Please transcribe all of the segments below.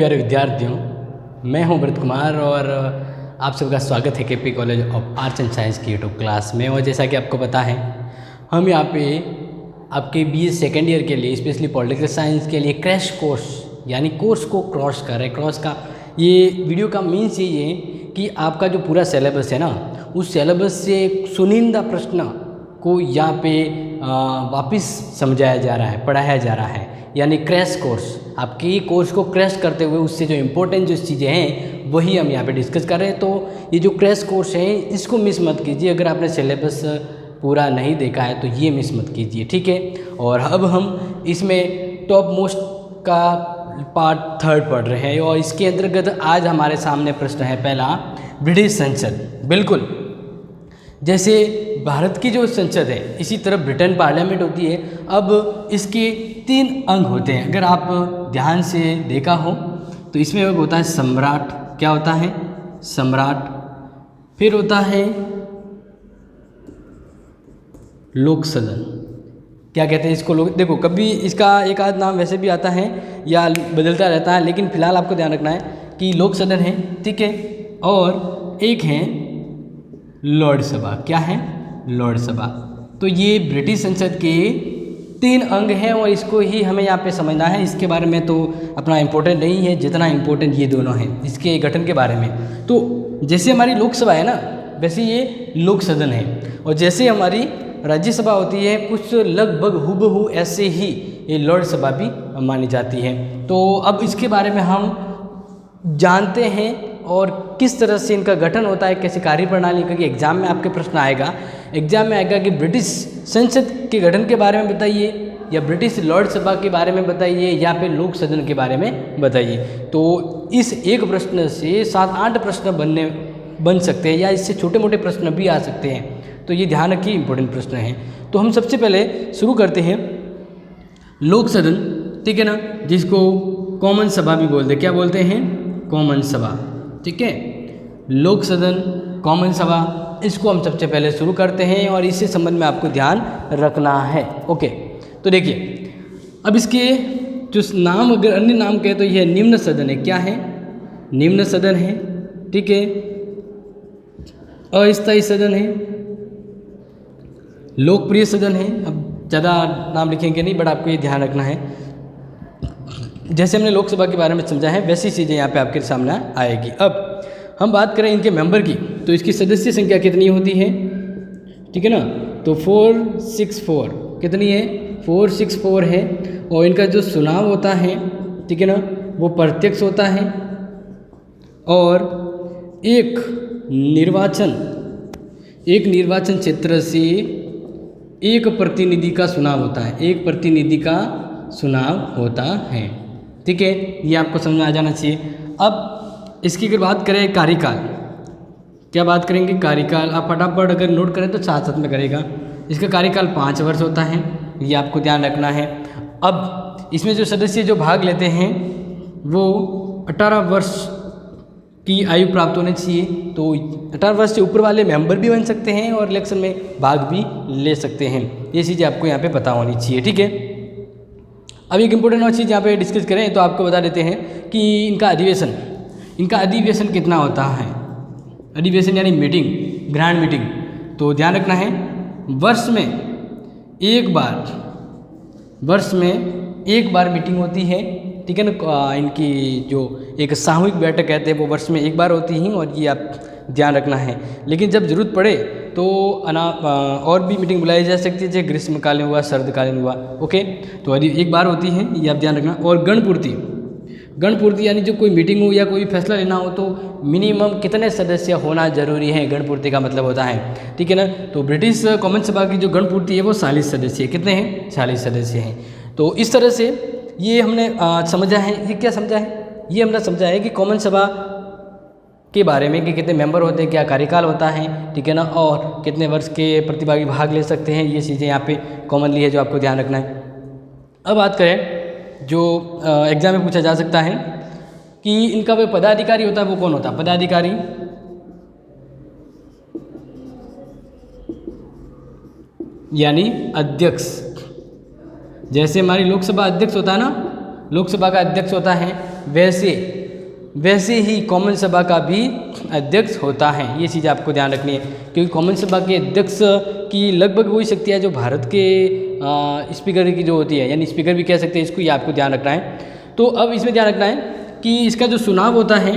प्यारे विद्यार्थियों, मैं हूं व्रत कुमार और आप सबका स्वागत है KP college of arts and science की यूट्यूब क्लास में। और जैसा कि आपको पता है, हम यहाँ पे आपके बीए सेकेंड ईयर के लिए स्पेशली पॉलिटिकल साइंस के लिए क्रैश कोर्स यानी कोर्स को क्रॉस कर रहे हैं। क्रॉस का ये वीडियो का मीन्स ये है कि आपका जो पूरा सिलेबस है ना, उस सिलेबस से चुनिंदा प्रश्न को यहाँ पे वापस समझाया जा रहा है, पढ़ाया जा रहा है, यानी क्रैश कोर्स। आपके कोर्स को क्रैश करते हुए उससे जो इम्पोर्टेंट जो चीज़ें हैं वही हम यहाँ पे डिस्कस कर रहे हैं। तो ये जो क्रैश कोर्स है इसको मिस मत कीजिए। अगर आपने सिलेबस पूरा नहीं देखा है तो ये मिस मत कीजिए, ठीक है। और अब हम इसमें टॉप मोस्ट का पार्ट 3 पढ़ रहे हैं और इसके अंतर्गत आज हमारे सामने प्रश्न है पहला, ब्रिटिश संसद। बिल्कुल जैसे भारत की जो संसद है इसी तरह ब्रिटेन पार्लियामेंट होती है। अब इसके 3 अंग होते हैं। अगर आप ध्यान से देखा हो तो इसमें एक होता है सम्राट। क्या होता है? सम्राट। फिर होता है लोक सदन। क्या कहते हैं इसको लोग? देखो, कभी इसका एक आध नाम वैसे भी आता है या बदलता रहता है, लेकिन फिलहाल आपको ध्यान रखना है कि लोक सदन है, ठीक है। और एक है लॉर्ड सभा। क्या है? लॉर्ड सभा। तो ये ब्रिटिश संसद के 3 अंग हैं और इसको ही हमें यहाँ पे समझना है। इसके बारे में तो अपना इम्पोर्टेंट नहीं है जितना इम्पोर्टेंट ये दोनों हैं इसके गठन के बारे में। तो जैसे हमारी लोकसभा है ना, वैसे ये लोक सदन है। और जैसे हमारी राज्यसभा होती है, कुछ लगभग हुबहू ऐसे ही ये लॉर्ड सभा भी मानी जाती है। तो अब इसके बारे में हम जानते हैं और किस तरह से इनका गठन होता है, कैसे कार्यप्रणाली, क्योंकि एग्जाम में आपके प्रश्न आएगा। एग्जाम में आएगा कि ब्रिटिश संसद के गठन के बारे में बताइए, या ब्रिटिश लॉर्ड सभा के बारे में बताइए, या फिर लोक सदन के बारे में बताइए। तो इस एक प्रश्न से 7-8 प्रश्न बन सकते हैं, या इससे छोटे मोटे प्रश्न भी आ सकते हैं। तो ये ध्यान रखिए, इंपॉर्टेंट प्रश्न हैं। तो हम सबसे पहले शुरू करते हैं लोक सदन, ठीक है ना, जिसको कॉमन सभा भी बोलते हैं। क्या बोलते हैं? कॉमन सभा, ठीक है। लोक सदन, कॉमन सभा, इसको हम सबसे पहले शुरू करते हैं और इससे संबंध में आपको ध्यान रखना है। ओके, तो देखिए अब इसके जो नाम, अगर अन्य नाम कहे तो यह निम्न सदन है। क्या है? निम्न सदन है, ठीक है। अस्थायी सदन है, लोकप्रिय सदन है। अब ज़्यादा नाम लिखेंगे नहीं, बट आपको ये ध्यान रखना है। जैसे हमने लोकसभा के बारे में समझा है वैसी चीज़ें यहाँ पे आपके सामने आएगी। अब हम बात करें इनके मेंबर की, तो इसकी सदस्य संख्या कितनी होती है, ठीक है ना। तो 464 कितनी है? 464 है। और इनका जो चुनाव होता है, ठीक है ना, वो प्रत्यक्ष होता है। और एक निर्वाचन क्षेत्र से एक प्रतिनिधि का चुनाव होता है। एक प्रतिनिधि का चुनाव होता है, ठीक है। ये आपको समझ में आ जाना चाहिए। अब इसकी अगर बात करें कार्यकाल, क्या बात करेंगे? कार्यकाल आप फटाफट अगर नोट करें तो साथ साथ में करेगा। इसका कार्यकाल 5 वर्ष होता है, ये आपको ध्यान रखना है। अब इसमें जो सदस्य जो भाग लेते हैं वो 18 वर्ष की आयु प्राप्त होनी चाहिए। तो 18 वर्ष से ऊपर वाले मेंबर भी बन सकते हैं और इलेक्शन में भाग भी ले सकते हैं। ये चीज़ें आपको यहाँ पे पता होनी चाहिए, ठीक है। अब एक इम्पोर्टेंट और चीज़ यहाँ पे डिस्कस करें तो आपको बता देते हैं कि इनका अधिवेशन कितना होता है। अधिवेशन यानी मीटिंग, ग्रैंड मीटिंग। तो ध्यान रखना है, वर्ष में एक बार मीटिंग होती है, ठीक है ना। इनकी जो एक सामूहिक बैठक कहते हैं वो वर्ष में एक बार होती हैं और ये आप ध्यान रखना है। लेकिन जब जरूरत पड़े तो और भी मीटिंग बुलाई जा सकती है, जैसे ग्रीष्मकालीन हुआ, शरदकालीन हुआ, ओके। तो एक बार होती है, ये आप ध्यान रखना। और गणपूर्ति यानी जो कोई मीटिंग हो या कोई फैसला लेना हो तो मिनिमम कितने सदस्य होना जरूरी है, गणपूर्ति का मतलब होता है, ठीक है ना। तो ब्रिटिश कॉमन सभा की जो गणपूर्ति है वो 40 सदस्य है। कितने हैं? 40 सदस्य हैं। तो इस तरह से ये हमने समझा है। ये क्या समझा है? ये हमने समझा है कि कॉमन सभा के बारे में कि कितने मेंबर होते हैं, क्या कार्यकाल होता है, ठीक है ना, और कितने वर्ष के प्रतिभागी भाग ले सकते हैं। ये चीज़ें यहाँ पे कॉमनली है जो आपको ध्यान रखना है। अब बात करें जो एग्जाम में पूछा जा सकता है कि इनका वो पदाधिकारी होता है, वो कौन होता है? पदाधिकारी यानी अध्यक्ष। जैसे हमारी लोकसभा अध्यक्ष होता है ना, लोकसभा का अध्यक्ष होता है, वैसे ही कॉमन सभा का भी अध्यक्ष होता है। ये चीज़ आपको ध्यान रखनी है, क्योंकि कॉमन सभा के अध्यक्ष की लगभग वही शक्ति है जो भारत के स्पीकर की जो होती है, यानी स्पीकर भी कह सकते हैं इसको, ये आपको ध्यान रखना है। तो अब इसमें ध्यान रखना है कि इसका जो चुनाव होता है,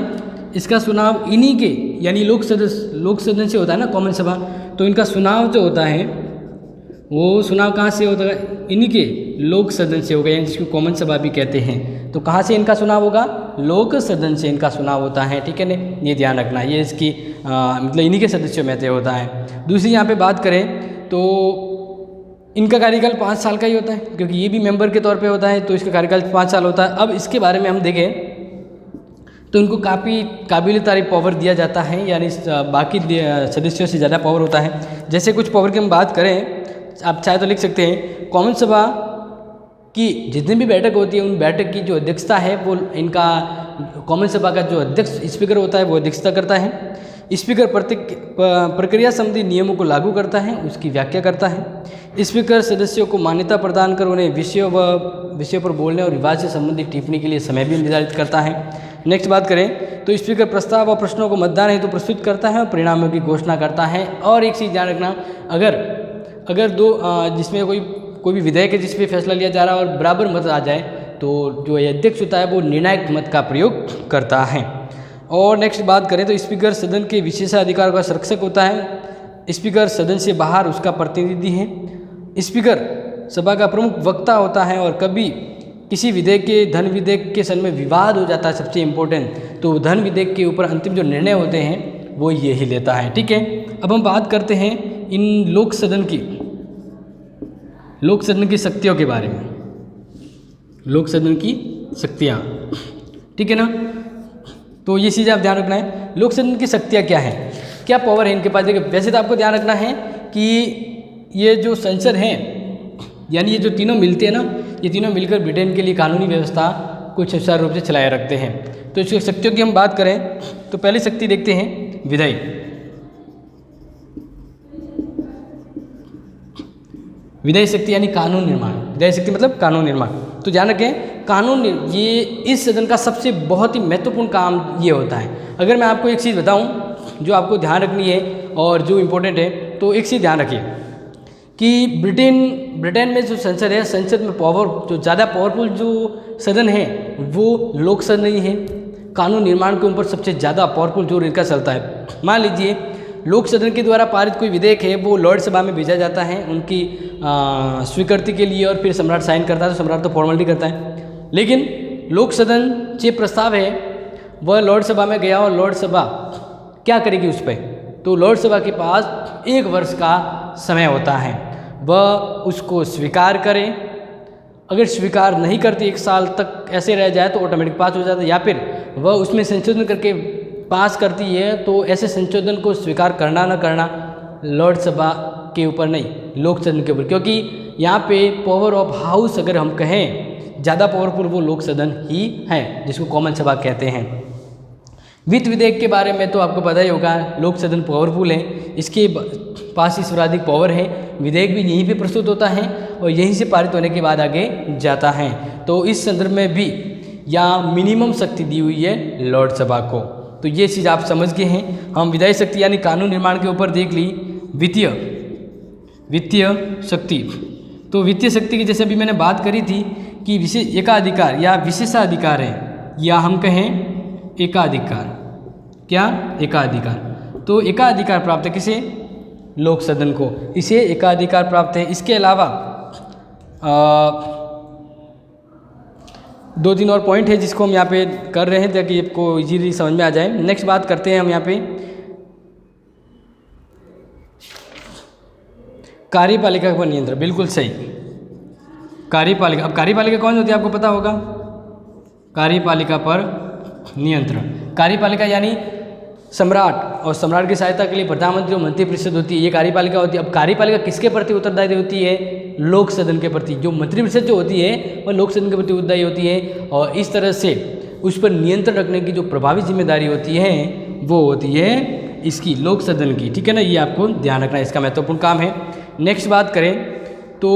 इसका चुनाव इन्हीं के यानी लोक सदन से होता है ना कॉमन सभा, तो इनका चुनाव जो होता है वो चुनाव कहाँ से होता है, इन्हीं के लोक सदन से होगा, यानी जिसको कॉमन सभा भी कहते हैं। तो कहाँ से इनका चुनाव होगा, लोक सदन से इनका चुनाव होता है, ठीक है ना, ये ध्यान रखना, ये इसकी मतलब इन्हीं के सदस्यों में से होता है। दूसरी यहाँ पे बात करें तो इनका कार्यकाल 5 साल का ही होता है, क्योंकि ये भी मेंबर के तौर पे होता है, तो इसका कार्यकाल 5 साल होता है। अब इसके बारे में हम देखें तो इनको काफ़ी काबिल तारीफ पावर दिया जाता है, यानी बाकी सदस्यों से ज़्यादा पावर होता है। जैसे कुछ पावर की हम बात करें, आप चाहे तो लिख सकते हैं, कॉमन सभा की जितनी भी बैठक होती है उन बैठक की जो अध्यक्षता है वो इनका कॉमन सभा का जो अध्यक्ष स्पीकर होता है वो अध्यक्षता करता है। स्पीकर प्रक्रिया संबंधी नियमों को लागू करता है, उसकी व्याख्या करता है। स्पीकर सदस्यों को मान्यता प्रदान कर उन्हें विषयों पर बोलने और विवाद से संबंधित टिप्पणी के लिए समय भी निर्धारित करता है। नेक्स्ट बात करें तो स्पीकर प्रस्ताव और प्रश्नों को मतदान हेतु प्रस्तुत करता है और परिणामों की घोषणा करता है। और एक चीज़ ध्यान रखना, अगर दो जिसमें कोई भी विधेयक है जिस पे फैसला लिया जा रहा है और बराबर मत आ जाए तो जो अध्यक्ष होता है वो निर्णायक मत का प्रयोग करता है। और नेक्स्ट बात करें तो स्पीकर सदन के विशेषाधिकार का संरक्षक होता है। स्पीकर सदन से बाहर उसका प्रतिनिधि है। स्पीकर सभा का प्रमुख वक्ता होता है, और कभी किसी विधेयक के धन विधेयक के संबंध में विवाद हो जाता है, सबसे इम्पोर्टेंट, तो धन विधेयक के ऊपर अंतिम जो निर्णय होते हैं वो ये ही लेता है, ठीक है। अब हम बात करते हैं इन लोक सदन की शक्तियों के बारे में। लोक सदन की शक्तियाँ, ठीक है ना, तो ये चीज़ आप ध्यान रखना है। लोक सदन की शक्तियाँ क्या हैं, क्या पावर है इनके पास। देखिए वैसे तो आपको ध्यान रखना है कि ये जो संसद हैं, यानी ये जो तीनों मिलते हैं ना, ये तीनों मिलकर ब्रिटेन के लिए कानूनी व्यवस्था कुछ सुचारू रूप से चलाए रखते हैं। तो इसकी शक्तियों की हम बात करें तो पहली शक्ति देखते हैं विधायी। विधायी शक्ति यानी कानून निर्माण। विधायी शक्ति मतलब कानून निर्माण। तो ध्यान रखें, ये इस सदन का सबसे बहुत ही महत्वपूर्ण काम ये होता है। अगर मैं आपको एक चीज़ बताऊं जो आपको ध्यान रखनी है और जो इम्पोर्टेंट है, तो एक चीज़ ध्यान रखिए कि ब्रिटेन में जो संसद है, संसद में जो ज़्यादा पावरफुल जो सदन है वो लोक सदन ही है। कानून निर्माण के ऊपर सबसे ज़्यादा पावरफुल जो इनका चलता है। मान लीजिए लोक सदन के द्वारा पारित कोई विधेयक है वो लॉर्ड सभा में भेजा जाता है उनकी स्वीकृति के लिए, और फिर सम्राट साइन करता है, तो सम्राट तो फॉर्मेलिटी करता है। लेकिन लोक सदन जो प्रस्ताव है वह लॉर्ड सभा में गया और लॉर्ड सभा क्या करेगी उस पर, तो लॉर्ड सभा के पास 1 वर्ष का समय होता है, वह उसको स्वीकार करे। अगर स्वीकार नहीं करती 1 साल तक ऐसे रह जाए तो ऑटोमेटिक पास हो जाता है, या फिर वह उसमें संशोधन करके पास करती है, तो ऐसे संशोधन को स्वीकार करना ना करना लॉर्ड सभा के ऊपर नहीं, लोक सदन के ऊपर, क्योंकि यहाँ पे पावर ऑफ हाउस अगर हम कहें ज़्यादा पावरफुल वो लोक सदन ही है, जिसको कॉमन सभा कहते हैं। वित्त विधेयक के बारे में तो आपको पता ही होगा, लोक सदन पावरफुल है, इसके पास ही सर्वाधिक पावर है। विधेयक भी यहीं पे प्रस्तुत होता है और यहीं से पारित होने के बाद आगे जाता है। तो इस संदर्भ में भी यहाँ मिनिमम शक्ति दी हुई है लॉर्ड सभा को। तो ये चीज़ आप समझ गए हैं। हम विधायी शक्ति यानी कानून निर्माण के ऊपर देख ली। वित्तीय शक्ति, तो वित्तीय शक्ति की जैसे अभी मैंने बात करी थी कि एकाधिकार या विशेषाधिकार है, या हम कहें एकाधिकार। क्या एकाधिकार, तो एकाधिकार प्राप्त है किसे, लोक सदन को, इसे एकाधिकार प्राप्त है। इसके अलावा 2-3 और पॉइंट है जिसको हम यहाँ पे कर रहे हैं ताकि आपको इजीली समझ में आ जाए। नेक्स्ट बात करते हैं हम यहाँ पे कार्यपालिका पर नियंत्रण। बिल्कुल सही, कार्यपालिका। अब कार्यपालिका कौन होती है आपको पता होगा, कार्यपालिका पर नियंत्रण। कार्यपालिका यानी सम्राट, और सम्राट की सहायता के लिए प्रधानमंत्री और मंत्रिपरिषद होती है, ये कार्यपालिका होती है। अब कार्यपालिका किसके प्रति उत्तरदायी होती है, लोक सदन के प्रति। जो मंत्रिपरिषद जो होती है वह लोक सदन के प्रति उत्तरदायी होती है, और इस तरह से उस पर नियंत्रण रखने की जो प्रभावी जिम्मेदारी होती है वो होती है इसकी, लोक सदन की, ठीक है ना। ये आपको ध्यान रखना, इसका महत्वपूर्ण काम है। नेक्स्ट बात करें तो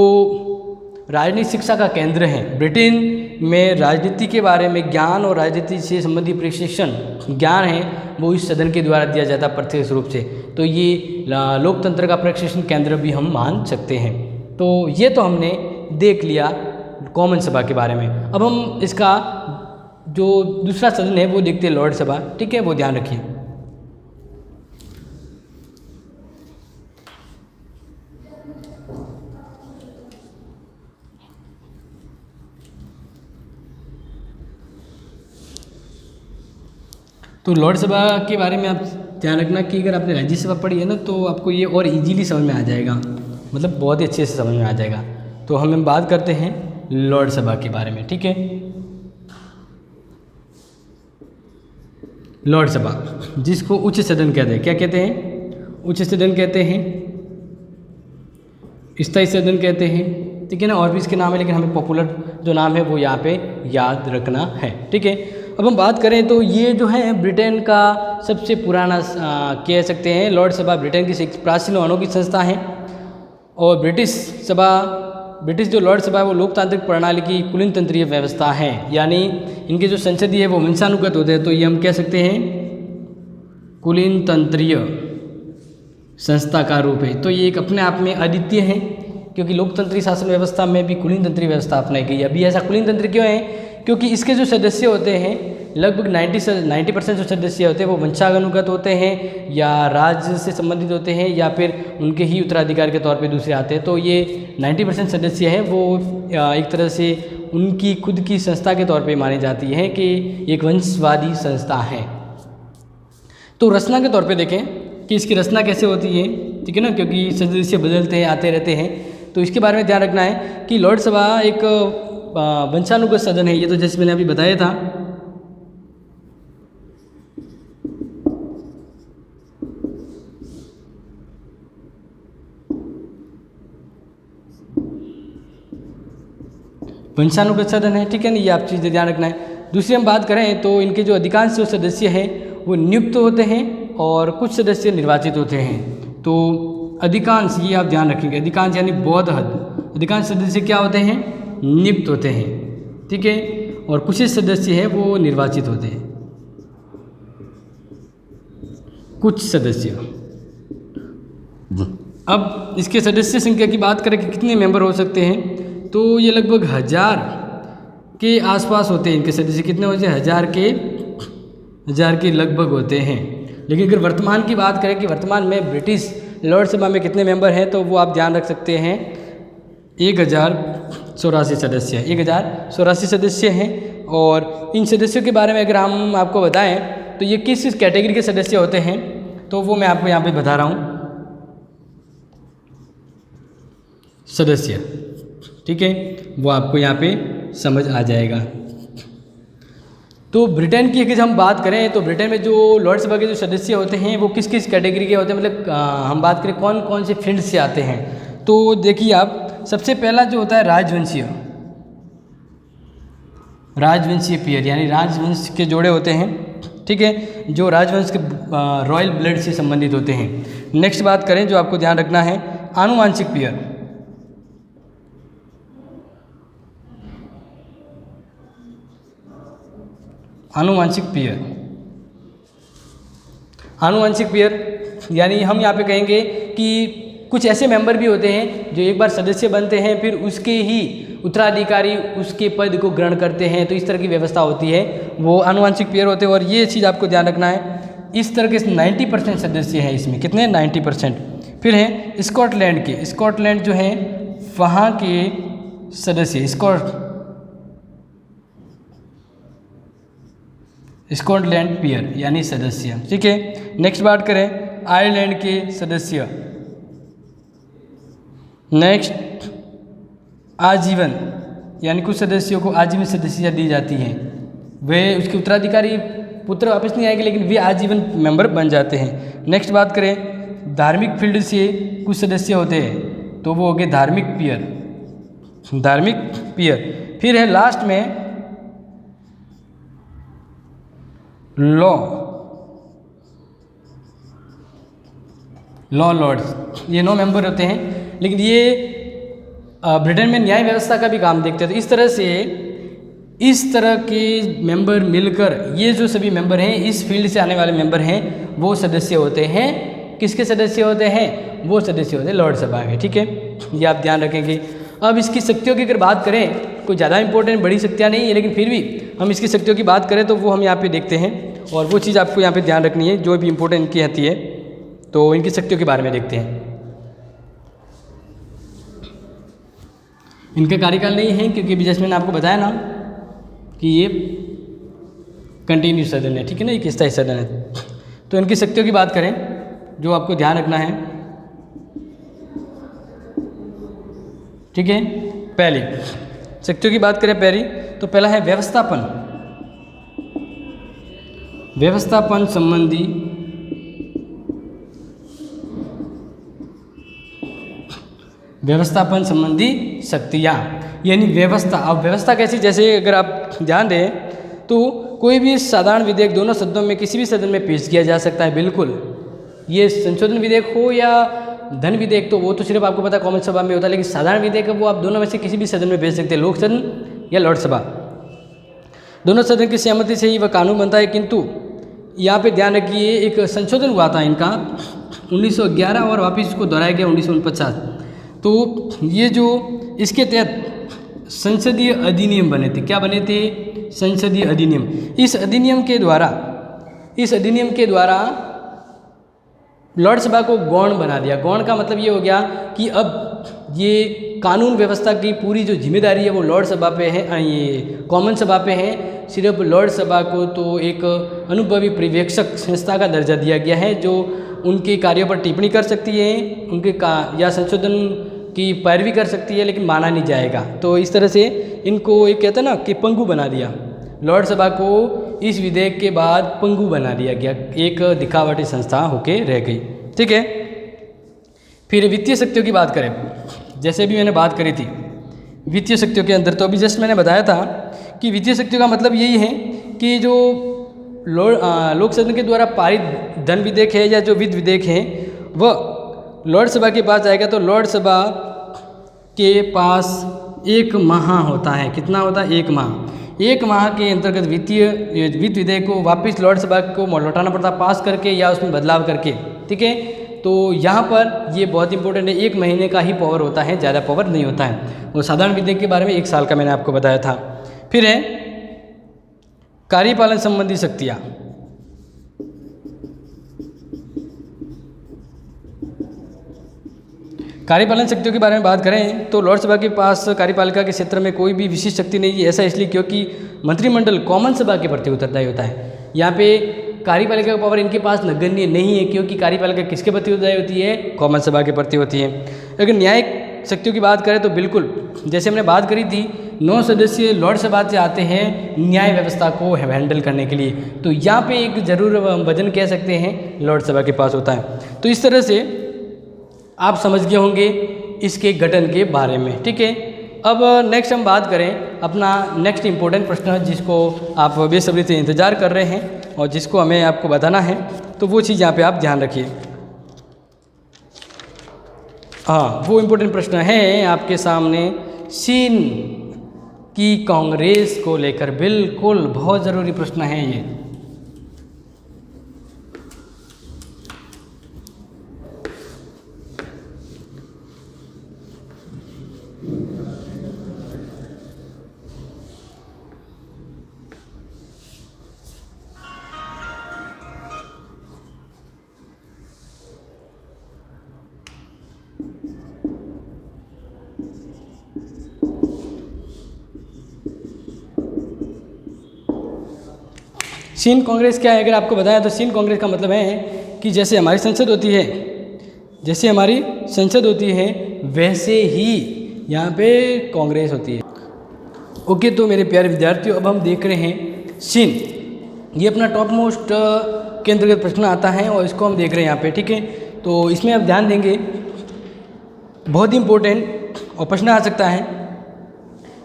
राजनीतिक शिक्षा का केंद्र हैं। ब्रिटेन में राजनीति के बारे में ज्ञान और राजनीति से संबंधित प्रशिक्षण ज्ञान है वो इस सदन के द्वारा दिया जाता है प्रत्यक्ष रूप से। तो ये लोकतंत्र का प्रशिक्षण केंद्र भी हम मान सकते हैं। तो ये तो हमने देख लिया कॉमन सभा के बारे में। अब हम इसका जो दूसरा सदन है वो देखते हैं लॉर्ड सभा। ठीक है, वो ध्यान रखिए। तो लॉर्ड सभा के बारे में आप ध्यान रखना कि अगर आपने राज्यसभा पढ़ी है ना तो आपको ये और इजीली समझ में आ जाएगा, मतलब बहुत ही अच्छे से समझ में आ जाएगा। तो हम बात करते हैं लॉर्ड सभा के बारे में। ठीक है, लॉर्ड सभा जिसको उच्च सदन कहते हैं, क्या कहते हैं? उच्च सदन कहते हैं, स्थायी सदन कहते हैं। ठीक है ना, और भी इसके नाम है लेकिन हमें पॉपुलर जो नाम है वो यहाँ पे याद रखना है। ठीक है, अब हम बात करें तो ये जो है ब्रिटेन का सबसे पुराना कह सकते हैं लॉर्ड सभा ब्रिटेन की प्राचीन और अनोखी संस्था है। और ब्रिटिश जो लॉर्ड सभा है वो लोकतांत्रिक प्रणाली की कुलीन तंत्रीय व्यवस्था है, यानी इनके जो संसदीय है वो वंशानुगत होते हैं। तो ये हम कह सकते हैं कुलीन तंत्रीय संस्था का रूप है। तो ये एक अपने आप में अद्वितीय है क्योंकि लोकतंत्री शासन व्यवस्था में भी कुलीन तंत्रीय व्यवस्था अपनाई गई। अभी ऐसा कुलीन तंत्र क्यों है? क्योंकि इसके जो सदस्य होते हैं लगभग 90% जो सदस्य होते हैं वो वंशानुगत होते हैं या राज्य से संबंधित होते हैं या फिर उनके ही उत्तराधिकारी के तौर पे दूसरे आते हैं। तो ये 90% सदस्य हैं वो एक तरह से उनकी खुद की संस्था के तौर पे मानी जाती है कि एक वंशवादी संस्था है। तो रचना के तौर पे देखें कि इसकी रचना कैसे होती है। ठीक है ना, क्योंकि सदस्य बदलते हैं, आते रहते हैं, तो इसके बारे में ध्यान रखना है कि लॉर्ड सभा एक वंशानुगत सदन है। ये तो जैसे मैंने अभी बताया था। वंशानुगत सदन है। ठीक है ना, ये आप चीज़ें ध्यान रखना है। दूसरी हम बात करें तो इनके जो अधिकांश जो सदस्य हैं वो नियुक्त होते हैं और कुछ सदस्य निर्वाचित होते हैं। तो अधिकांश ये आप ध्यान रखेंगे, अधिकांश यानी बहुत हद, अधिकांश सदस्य क्या होते हैं? नियुक्त होते हैं। ठीक है, और कुछ सदस्य हैं वो निर्वाचित होते हैं। कुछ सदस्य। अब इसके सदस्य संख्या की बात करें कि कितने मेंबर हो सकते हैं, तो ये लगभग 1000 के आसपास होते हैं। इनके सदस्य कितने होते हैं? 1000 के लगभग होते हैं। लेकिन अगर वर्तमान की बात करें कि वर्तमान में ब्रिटिश लॉर्ड सभा में कितने मेंबर हैं, तो वो आप ध्यान रख सकते हैं 1084 सदस्य, 1084 सदस्य हैं। और इन सदस्यों के बारे में अगर हम आपको बताएं तो ये किस किस कैटेगरी के सदस्य होते हैं, तो वो मैं आपको यहाँ पे बता रहा हूँ। सदस्य, ठीक है, वो आपको यहाँ पे समझ आ जाएगा। तो ब्रिटेन की अगर हम बात करें तो ब्रिटेन में जो लॉर्ड सभा के जो सदस्य होते हैं वो किस किस कैटेगरी के होते हैं, मतलब हम बात करें कौन कौन से फील्ड से आते हैं। तो देखिए आप, सबसे पहला जो होता है राजवंशीय पीयर, यानी राजवंश के जोड़े होते हैं। ठीक है, जो राजवंश के रॉयल ब्लड से संबंधित होते हैं। नेक्स्ट बात करें जो आपको ध्यान रखना है, आनुवांशिक पीयर। आनुवांशिक पीयर यानी हम यहाँ पे कहेंगे कि कुछ ऐसे मेंबर भी होते हैं जो एक बार सदस्य बनते हैं फिर उसके ही उत्तराधिकारी उसके पद को ग्रहण करते हैं। तो इस तरह की व्यवस्था होती है, वो आनुवांशिक पीयर होते हैं। और ये चीज़ आपको ध्यान रखना है, इस तरह के 90% सदस्य हैं इसमें। कितने? 90%। फिर हैं स्कॉटलैंड जो है वहाँ के सदस्य, स्कॉटलैंड पीयर यानी सदस्य। ठीक है, नेक्स्ट बात करें आयरलैंड के सदस्य। नेक्स्ट आजीवन, यानी कुछ सदस्यों को आजीवन सदस्यता दी जाती है। वे उसके उत्तराधिकारी पुत्र वापस नहीं आएंगे लेकिन वे आजीवन मेंबर बन जाते हैं। नेक्स्ट बात करें धार्मिक फील्ड से कुछ सदस्य होते हैं, तो वो हो गए धार्मिक पीयर। फिर है लास्ट में लॉ लॉर्ड्स, ये 9 मेंबर होते हैं। लेकिन ये ब्रिटेन में न्याय व्यवस्था का भी काम देखते हैं। तो इस तरह से इस तरह के मेंबर मिलकर, ये जो सभी मेंबर हैं, इस फील्ड से आने वाले मेंबर हैं, वो सदस्य होते हैं। किसके सदस्य होते हैं? वो सदस्य होते हैं लॉर्ड सभा के। ठीक है, ये आप ध्यान रखेंगे। अब इसकी शक्तियों की अगर बात करें, कोई ज़्यादा इंपॉर्टेंट बड़ी शक्तियाँ नहीं है, लेकिन फिर भी हम इसकी शक्तियों की बात करें तो वो हम यहाँ पे देखते हैं, और वो चीज़ आपको यहाँ पे ध्यान रखनी है जो भी इंपॉर्टेंट इनकी आती है। तो इनकी शक्तियों के बारे में देखते हैं। इनका कार्यकाल नहीं है, क्योंकि अभी जैसे मैंने आपको बताया ना कि ये कंटिन्यूस सदन है। ठीक है ना, एक स्थायी सदन है। तो इनकी शक्तियों की बात करें, जो आपको ध्यान रखना है, ठीक है। पहली शक्तियों की बात करें, पहली तो पहला है व्यवस्थापन संबंधी शक्तियाँ, यानी व्यवस्था। अब व्यवस्था कैसी? जैसे अगर आप ध्यान दें तो कोई भी साधारण विधेयक दोनों सदनों में किसी भी सदन में पेश किया जा सकता है। बिल्कुल, ये संशोधन विधेयक हो या धन विधेयक, तो वो तो सिर्फ आपको पता कॉमन सभा में होता है, लेकिन साधारण विधेयक वो आप दोनों में से किसी भी सदन में भेज सकते हैं, लोक सदन या लॉर्ड सभा। दोनों सदन की सहमति से ही वह कानून बनता है। किंतु यहाँ पे ध्यान रखिए, एक संशोधन हुआ था इनका 1911 और वापस इसको दोहराया गया 1949। तो ये जो इसके तहत संसदीय अधिनियम बने थे। क्या बने थे? संसदीय अधिनियम। इस अधिनियम के द्वारा लॉर्ड सभा को गौण बना दिया। गौण का मतलब ये हो गया कि अब ये कानून व्यवस्था की पूरी जो जिम्मेदारी है वो लॉर्ड सभा पे है, ये कॉमन सभा पे है। सिर्फ लॉर्ड सभा को तो एक अनुभवी पर्यवेक्षक संस्था का दर्जा दिया गया है, जो उनके कार्यों पर टिप्पणी कर सकती है, या संशोधन की पैरवी कर सकती है, लेकिन माना नहीं जाएगा। तो इस तरह से इनको एक कहते हैं ना कि पंगु बना दिया। लॉर्ड सभा को इस विधेयक के बाद पंगु बना दिया गया, एक दिखावटी संस्था होके रह गई। ठीक है। फिर वित्तीय शक्तियों की बात करें, जैसे भी मैंने बात करी थी वित्तीय शक्तियों के अंदर, तो अभी जस्ट मैंने बताया था कि वित्तीय शक्तियों का मतलब यही है कि जो लोक सदन के द्वारा पारित धन विधेयक है या जो वित्त विधेयक है वह लॉर्ड सभा के पास जाएगा। तो लॉर्ड सभा के पास 1 माह होता है। कितना होता है? 1 माह। 1 माह के अंतर्गत वित्त विधेयक को वापस लॉर्ड सभा को लौटाना पड़ता, पास करके या उसमें बदलाव करके। ठीक है। तो यहाँ पर ये बहुत इंपॉर्टेंट है, 1 महीने का ही पावर होता है, ज़्यादा पावर नहीं होता है। वो साधारण विधेयक के बारे में 1 साल का मैंने आपको बताया था। फिर है कार्यपालन संबंधी शक्तियाँ। कार्यपालन शक्तियों के बारे में बात करें तो लॉर्ड सभा के पास कार्यपालिका के क्षेत्र में कोई भी विशिष्ट शक्ति नहीं है। ऐसा इसलिए क्योंकि मंत्रिमंडल कॉमन सभा के प्रति उत्तरदायी होता है। यहाँ पे कार्यपालिका का पावर इनके पास नगण्य नहीं है, क्योंकि कार्यपालिका किसके प्रति उत्तरदायी होती है? कॉमन सभा के प्रति होती है। अगर न्यायिक शक्तियों की बात करें तो बिल्कुल जैसे हमने बात करी थी, 9 सदस्य लॉर्ड सभा से आते हैं न्याय व्यवस्था को हैंडल करने के लिए। तो यहाँ पे एक जरूर वजन कह सकते हैं लॉर्ड सभा के पास होता है। तो इस तरह से आप समझ गए होंगे इसके गठन के बारे में। ठीक है। अब नेक्स्ट हम बात करें अपना नेक्स्ट इम्पोर्टेंट प्रश्न, जिसको आप बेसब्री से इंतज़ार कर रहे हैं और जिसको हमें आपको बताना है। तो वो चीज़ यहाँ पे आप ध्यान रखिए। हाँ, वो इम्पोर्टेंट प्रश्न है आपके सामने चीन की कांग्रेस को लेकर। बिल्कुल बहुत ज़रूरी प्रश्न है ये। चीन कांग्रेस क्या है? अगर आपको बताया तो चीन कांग्रेस का मतलब है कि जैसे हमारी संसद होती है वैसे ही यहाँ पे कांग्रेस होती है। ओके, तो मेरे प्यारे विद्यार्थियों, अब हम देख रहे हैं चीन। ये अपना टॉप मोस्ट के अंतर्गत प्रश्न आता है और इसको हम देख रहे हैं यहाँ पे। ठीक है। तो इसमें आप ध्यान देंगे, बहुत ही इम्पोर्टेंट और प्रश्न आ सकता है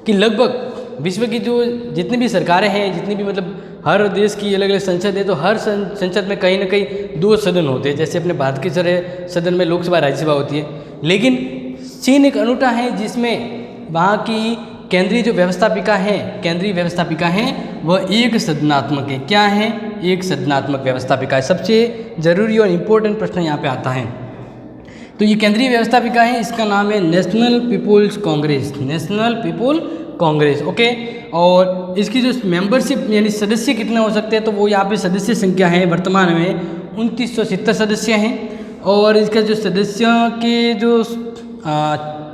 कि लगभग विश्व की जो जितनी भी सरकारें हैं, जितनी भी मतलब हर देश की अलग अलग संसद है, तो हर संसद में कहीं ना कहीं 2 सदन होते हैं। जैसे अपने भारत के सदन में लोकसभा राज्यसभा होती है, लेकिन चीन एक अनूठा है जिसमें वहाँ की केंद्रीय जो व्यवस्थापिका हैं वह एक सदनात्मक है। क्या है? एक सदनात्मक व्यवस्थापिका है। सबसे ज़रूरी और इम्पोर्टेंट प्रश्न यहाँ पे आता है। तो ये केंद्रीय व्यवस्थापिका है, इसका नाम है नेशनल पीपुल्स कांग्रेस। ओके, और इसकी जो मेंबरशिप यानी सदस्य कितने हो सकते हैं, तो वो यहाँ पे सदस्य संख्या है वर्तमान में 2970 सदस्य हैं। और इसका जो सदस्यों के जो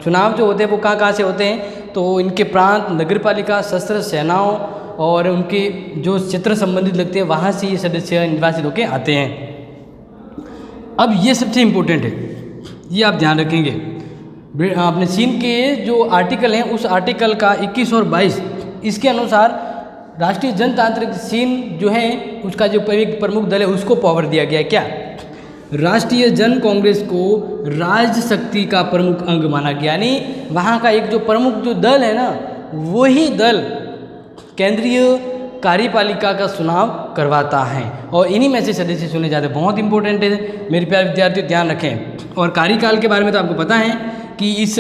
चुनाव जो होते हैं वो कहाँ से होते हैं, तो इनके प्रांत, नगरपालिका, सशस्त्र सेनाओं और उनके जो क्षेत्र संबंधित लगते हैं वहाँ से ये सदस्य निर्वाचित होकर आते हैं। अब ये सबसे इम्पोर्टेंट है, ये आप ध्यान रखेंगे। अपने चीन के जो आर्टिकल हैं उस आर्टिकल का 21 और 22 इसके अनुसार राष्ट्रीय जनतांत्रिक चीन जो है उसका जो एक प्रमुख दल है उसको पावर दिया गया है। क्या? राष्ट्रीय जन कांग्रेस को राजशक्ति का प्रमुख अंग माना गया, यानी वहाँ का एक जो प्रमुख जो दल है ना, वही दल केंद्रीय कार्यपालिका का चुनाव करवाता है और इन्हीं में से सदस्य चुने जाते हैं। बहुत इंपॉर्टेंट है मेरे प्यारे विद्यार्थियों, ध्यान रखें। और कार्यकाल के बारे में तो आपको पता है कि इस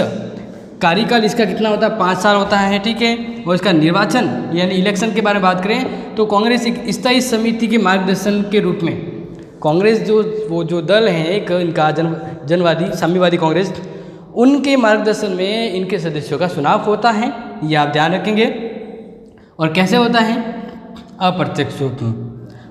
कार्यकाल इसका कितना होता है, 5 साल होता है, ठीक है। और इसका निर्वाचन यानी इलेक्शन के बारे में बात करें तो कांग्रेस एक स्थायी समिति के मार्गदर्शन के रूप में, कांग्रेस जो दल है एक इनका जनवादी साम्यवादी कांग्रेस, उनके मार्गदर्शन में इनके सदस्यों का चुनाव होता है, ये आप ध्यान रखेंगे। और कैसे होता है? अप्रत्यक्ष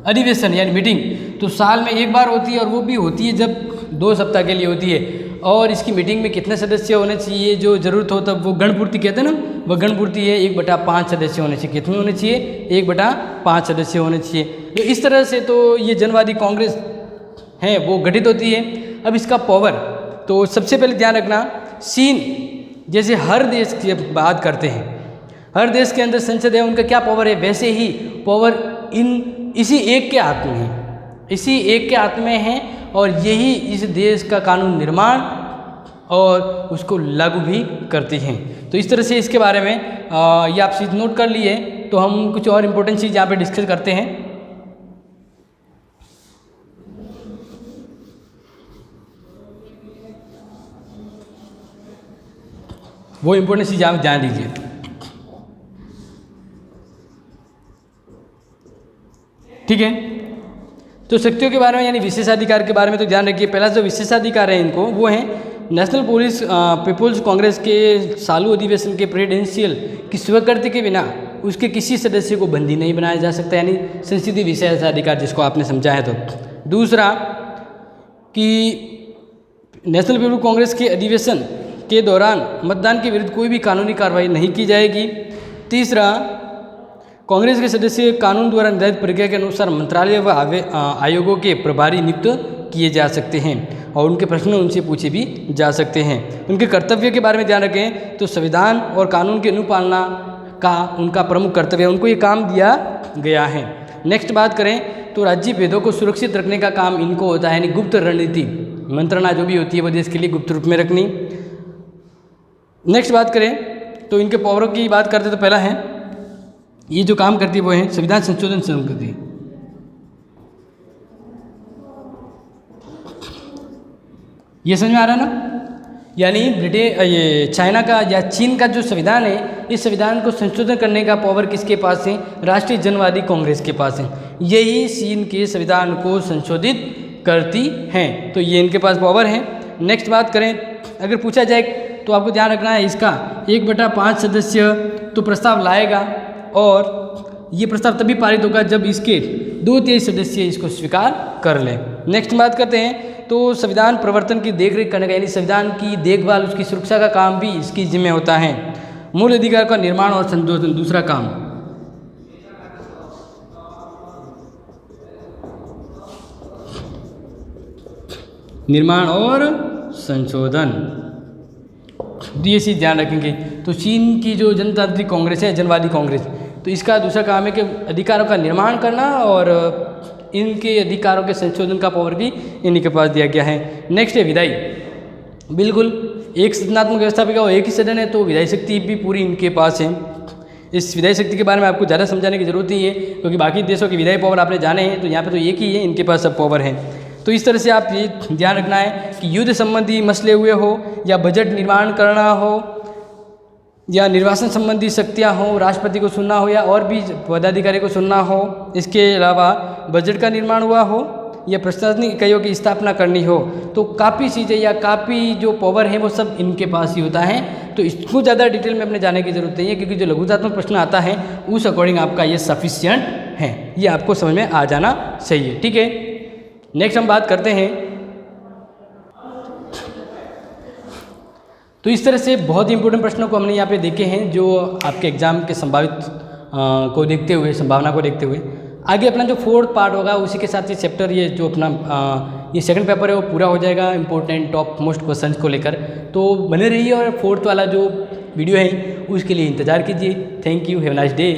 अधिवेशन यानी मीटिंग तो साल में एक बार होती है और वो भी होती है जब 2 सप्ताह के लिए होती है। और इसकी मीटिंग में कितने सदस्य होने चाहिए, जो ज़रूरत हो तब वो गणपूर्ति कहते हैं ना, वह गणपूर्ति है 1/5 सदस्य होने चाहिए। कितने होने चाहिए? 1/5 सदस्य होने चाहिए। तो इस तरह से तो ये जनवादी कांग्रेस है वो गठित होती है। अब इसका पावर, तो सबसे पहले ध्यान रखना, चीन जैसे हर देश की बात करते हैं, हर देश के अंदर संसद है, उनका क्या पावर है, वैसे ही पावर इसी एक के हाथ में है, इसी एक के हाथ में है। और यही इस देश का कानून निर्माण और उसको लागू भी करती हैं। तो इस तरह से इसके बारे में ये आप चीज़ नोट कर लिए, तो हम कुछ और इम्पोर्टेंट चीज़ यहाँ पे डिस्कस करते हैं। वो इम्पोर्टेंट चीज़ आप ध्यान दीजिए। ठीक है, तो शक्तियों के बारे में यानी विशेषाधिकार के बारे में तो ध्यान रखिए। पहला जो विशेषाधिकार है इनको वो है नेशनल पीपुल्स कांग्रेस के चालू अधिवेशन के प्रेसिडेंशियल की स्वीकृति के बिना उसके किसी सदस्य को बंदी नहीं बनाया जा सकता, यानी संसदीय विशेषाधिकार जिसको आपने समझा है। तो दूसरा कि नेशनल पीपुल्स कांग्रेस के अधिवेशन के दौरान मतदान के विरुद्ध कोई भी कानूनी कार्रवाई नहीं की जाएगी। तीसरा, कांग्रेस के सदस्य कानून द्वारा निर्धारित प्रक्रिया के अनुसार मंत्रालय व आयोगों के प्रभारी नियुक्त किए जा सकते हैं और उनके प्रश्न उनसे पूछे भी जा सकते हैं। उनके कर्तव्य के बारे में ध्यान रखें तो संविधान और कानून की अनुपालना का उनका प्रमुख कर्तव्य है, उनको ये काम दिया गया है। नेक्स्ट बात करें तो राज्य भेदों को सुरक्षित रखने का काम इनको होता है, यानी गुप्त रणनीति मंत्रणा जो भी होती है वो देश के लिए गुप्त रूप में रखनी। नेक्स्ट बात करें तो इनके पावरों की बात करते तो पहला है ये जो काम करती है वो है संविधान संशोधन समिति। ये समझ में आ रहा है ना, यानी ये चाइना का या चीन का जो संविधान है, इस संविधान को संशोधन करने का पावर किसके पास है? राष्ट्रीय जनवादी कांग्रेस के पास है। यही चीन के संविधान को संशोधित करती हैं, तो ये इनके पास पावर है। नेक्स्ट बात करें, अगर पूछा जाए तो आपको ध्यान रखना है इसका 1/5 सदस्य तो प्रस्ताव लाएगा और ये प्रस्ताव तभी पारित होगा जब इसके 2/3 सदस्य इसको स्वीकार कर लें। नेक्स्ट बात करते हैं तो संविधान प्रवर्तन की देखरेख करने का, यानी संविधान की देखभाल उसकी सुरक्षा का काम भी इसकी जिम्मे होता है। मूल अधिकार का निर्माण और संशोधन दूसरा काम। निर्माण और संशोधन ये चीज़ ध्यान रखेंगे। तो चीन की जो जनतांत्रिक कांग्रेस है, जनवादी कांग्रेस, तो इसका दूसरा काम है कि अधिकारों का निर्माण करना और इनके अधिकारों के संशोधन का पावर भी इन्हीं के पास दिया गया है। नेक्स्ट है विधायी। बिल्कुल एक सदनात्मक व्यवस्थापिका और एक ही सदन है, तो विधायी शक्ति भी पूरी इनके पास है। इस विधायी शक्ति के बारे में आपको ज़्यादा समझाने की जरूरत नहीं है, क्योंकि बाकी देशों की विधायी पावर आपने जाने हैं, तो यहाँ पे तो एक ही है, इनके पास सब पावर है। तो इस तरह से आप ये ध्यान रखना है कि युद्ध संबंधी मसले हुए हो या बजट निर्माण करना हो या निर्वाचन संबंधी शक्तियाँ हो, राष्ट्रपति को सुनना हो या और भी पदाधिकारी को सुनना हो, इसके अलावा बजट का निर्माण हुआ हो या प्रशासनिक इकाइयों की स्थापना करनी हो, तो काफ़ी चीज़ें या काफ़ी जो पावर है वो सब इनके पास ही होता है। तो इसको ज़्यादा डिटेल में अपने जाने की जरूरत नहीं है, क्योंकि जो लघुतात्मक प्रश्न आता है उस अकॉर्डिंग आपका ये सफिशियंट है, ये आपको समझ में आ जाना चाहिए। ठीक है, नेक्स्ट हम बात करते हैं। तो इस तरह से बहुत ही इंपॉर्टेंट प्रश्नों को हमने यहाँ पे देखे हैं, जो आपके एग्जाम के संभावित को देखते हुए, संभावना को देखते हुए। आगे अपना जो फोर्थ पार्ट होगा उसी के साथ ये चैप्टर, ये जो अपना ये सेकंड पेपर है वो पूरा हो जाएगा इंपॉर्टेंट टॉप मोस्ट क्वेश्चंस को लेकर। तो बने रहिए और फोर्थ वाला जो वीडियो है उसके लिए इंतज़ार कीजिए। Thank you, have a nice day.